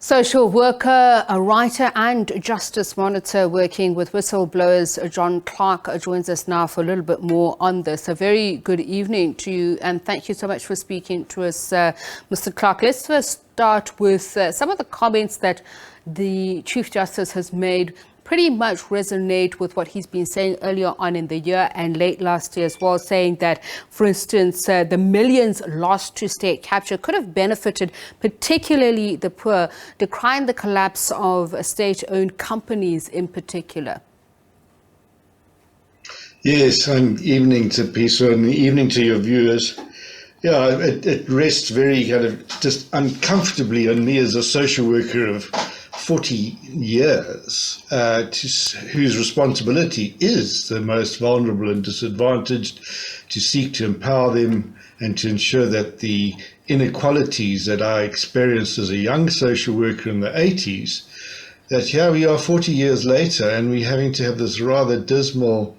Social worker, a writer and justice monitor working with whistleblowers, Clarke joins us now for a little bit more on this. A very good evening to you and thank you so much for speaking to us, Mr. Clarke. Let's first start with some of the comments that the Chief Justice has made pretty much resonate with what he's been saying earlier on in the year and late last year as well, saying that, for instance, the millions lost to state capture could have benefited particularly the poor, decrying the collapse of state-owned companies in particular. Yes, and evening to Peter and evening to your viewers. Yeah, it rests very kind of just uncomfortably on me as a social worker of 40 years, whose responsibility is the most vulnerable and disadvantaged, to seek to empower them and to ensure that the inequalities that I experienced as a young social worker in the 80s, that here we are 40 years later and we're having to have this rather dismal,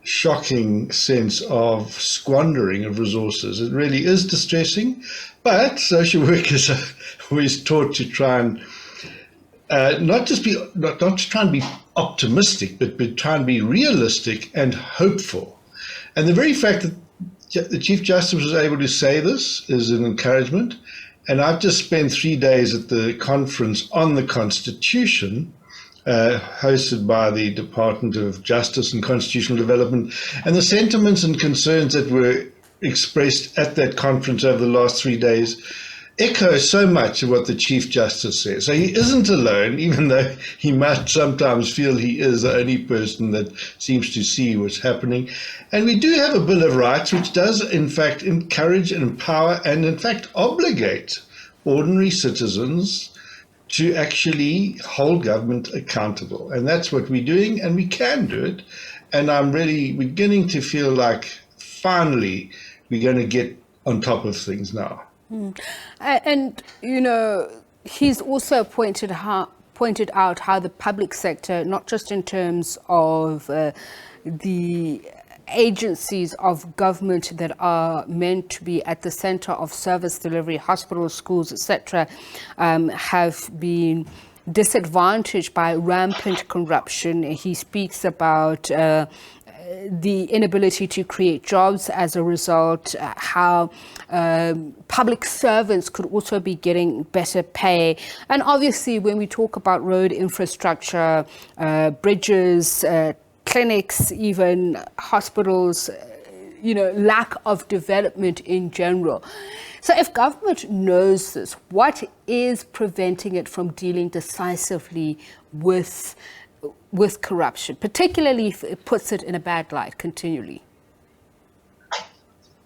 shocking sense of squandering of resources. It really is distressing, but social workers are always taught to try and not to try and be optimistic, but try and be realistic and hopeful. And the very fact that the Chief Justice was able to say this is an encouragement. And I've just spent 3 days at the conference on the Constitution, hosted by the Department of Justice and Constitutional Development. And the sentiments and concerns that were expressed at that conference over the last 3 days echo so much of what the Chief Justice says. So he isn't alone, even though he might sometimes feel he is the only person that seems to see what's happening. And we do have a Bill of Rights, which does, in fact, encourage and empower and, in fact, obligate ordinary citizens to actually hold government accountable. And that's what we're doing, and we can do it. And I'm really beginning to feel like finally we're going to get on top of things now. And, you know, he's also pointed out how the public sector, not just in terms of the agencies of government that are meant to be at the center of service delivery, hospitals, schools, etc., have been disadvantaged by rampant corruption. He speaks about the inability to create jobs as a result, how public servants could also be getting better pay. And obviously, when we talk about road infrastructure, bridges, clinics, even hospitals, you know, lack of development in general. So if government knows this, what is preventing it from dealing decisively with corruption, particularly if it puts it in a bad light continually?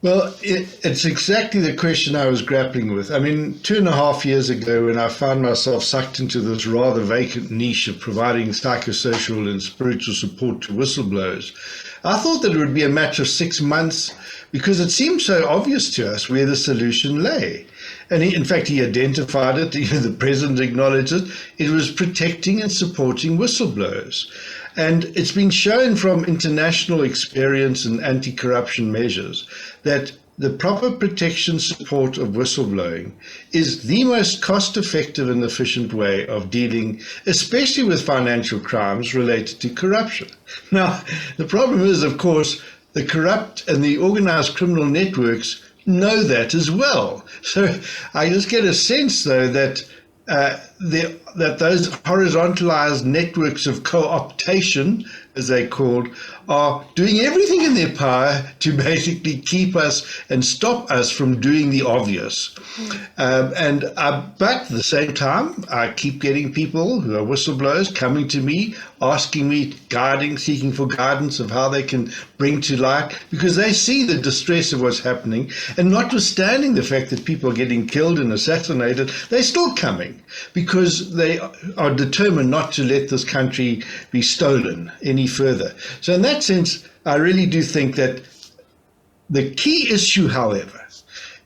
Well, it's exactly the question I was grappling with. I mean, 2.5 years ago, when I found myself sucked into this rather vacant niche of providing psychosocial and spiritual support to whistleblowers, I thought that it would be a matter of 6 months because it seemed so obvious to us where the solution lay. And in fact, he identified it, the president acknowledged it. It was protecting and supporting whistleblowers. And it's been shown from international experience and anti-corruption measures that the proper protection support of whistleblowing is the most cost-effective and efficient way of dealing, especially with financial crimes related to corruption. Now, the problem is, of course, the corrupt and the organized criminal networks know that as well. So I just get a sense, though, that that those horizontalized networks of co-optation, as they're called, are doing everything in their power to basically keep us and stop us from doing the obvious. But at the same time, I keep getting people who are whistleblowers coming to me, asking me, seeking for guidance of how they can bring to light, because they see the distress of what's happening. And notwithstanding the fact that people are getting killed and assassinated, they're still coming because they are determined not to let this country be stolen any further. So in that sense, I really do think that the key issue, however,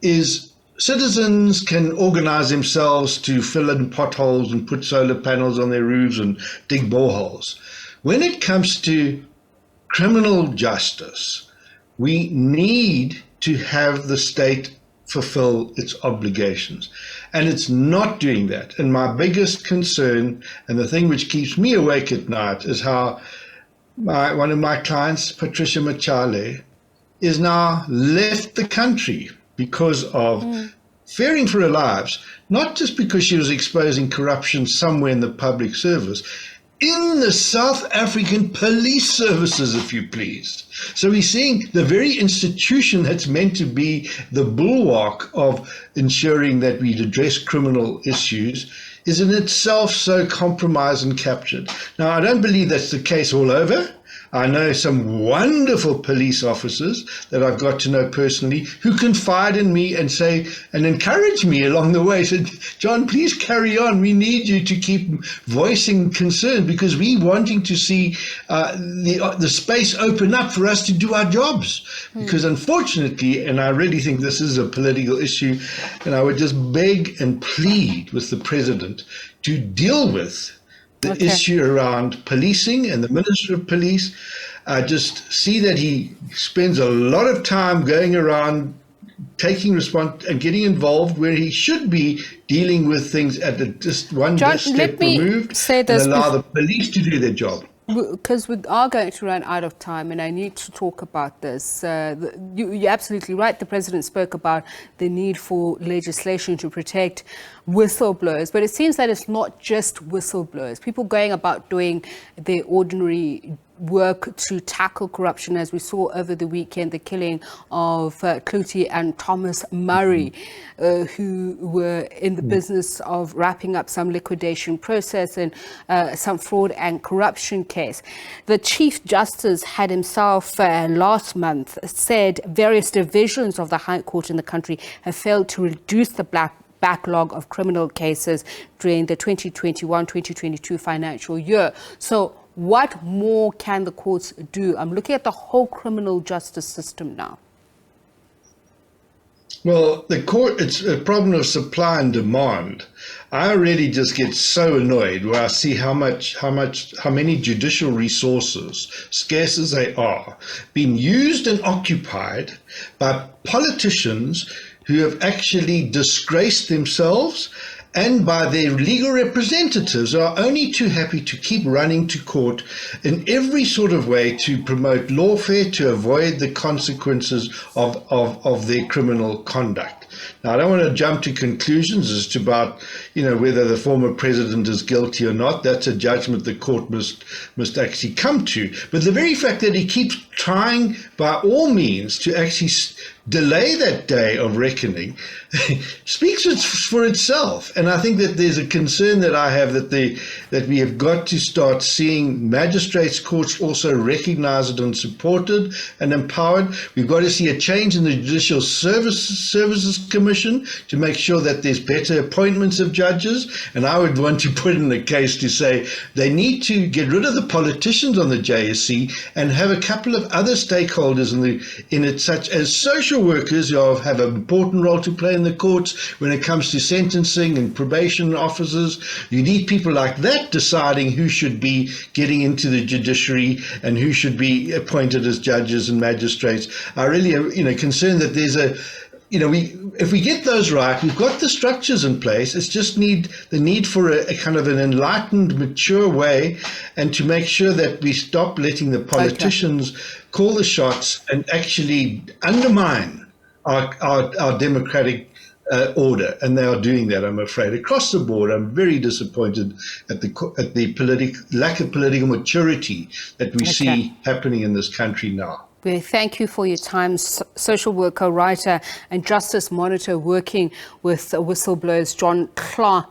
is citizens can organize themselves to fill in potholes and put solar panels on their roofs and dig boreholes. When it comes to criminal justice, we need to have the state fulfill its obligations. And it's not doing that. And my biggest concern, and the thing which keeps me awake at night, is how one of my clients, Patricia Machale, is now left the country because of fearing for her lives, not just because she was exposing corruption somewhere in the public service, in the South African police services, if you please. So we're seeing the very institution that's meant to be the bulwark of ensuring that we address criminal issues is in itself so compromised and captured. Now, I don't believe that's the case all over. I know some wonderful police officers that I've got to know personally who confide in me and say and encourage me along the way. Said, John, please carry on. We need you to keep voicing concern because we're wanting to see the space open up for us to do our jobs. Because unfortunately, and I really think this is a political issue, and I would just beg and plead with the president to deal with the issue around policing and the Minister of Police. Just see that he spends a lot of time going around taking response and getting involved where he should be dealing with things at just one step removed and allow the police to do their job. Because we are going to run out of time and I need to talk about this. You're absolutely right. The President spoke about the need for legislation to protect whistleblowers, but it seems that it's not just whistleblowers. People going about doing their ordinary work to tackle corruption, as we saw over the weekend, the killing of Clarke and Thomas Murray, who were in the business of wrapping up some liquidation process and some fraud and corruption case. The Chief Justice had himself last month said various divisions of the High Court in the country have failed to reduce the backlog of criminal cases during the 2021-2022 financial year. So what more can the courts do? I'm looking at the whole criminal justice system now. Well, the court, it's a problem of supply and demand. I really just get so annoyed where I see how many judicial resources, scarce as they are, being used and occupied by politicians who have actually disgraced themselves and by their legal representatives who are only too happy to keep running to court in every sort of way to promote lawfare, to avoid the consequences of their criminal conduct. Now, I don't want to jump to conclusions as to about, whether the former president is guilty or not. That's a judgment the court must actually come to. But the very fact that he keeps trying by all means to actually delay that day of reckoning speaks for itself. And I think that there's a concern that I have that we have got to start seeing magistrates' courts also recognized and supported and empowered. We've got to see a change in the Judicial Services Commission to make sure that there's better appointments of judges. And I would want to put in a case to say they need to get rid of the politicians on the JSC and have a couple of other stakeholders in it, such as social workers who have an important role to play in the courts when it comes to sentencing and probation officers. You need people like that deciding who should be getting into the judiciary and who should be appointed as judges and magistrates. I really am, concerned that there's if we get those right, we've got the structures in place. It's just the need for a kind of an enlightened, mature way, and to make sure that we stop letting the politicians call the shots and actually undermine our democratic order. And they are doing that, I'm afraid, across the board. I'm very disappointed at the lack of political maturity that we see happening in this country now. We thank you for your time, social worker, writer, and justice monitor working with whistleblowers, John Clarke.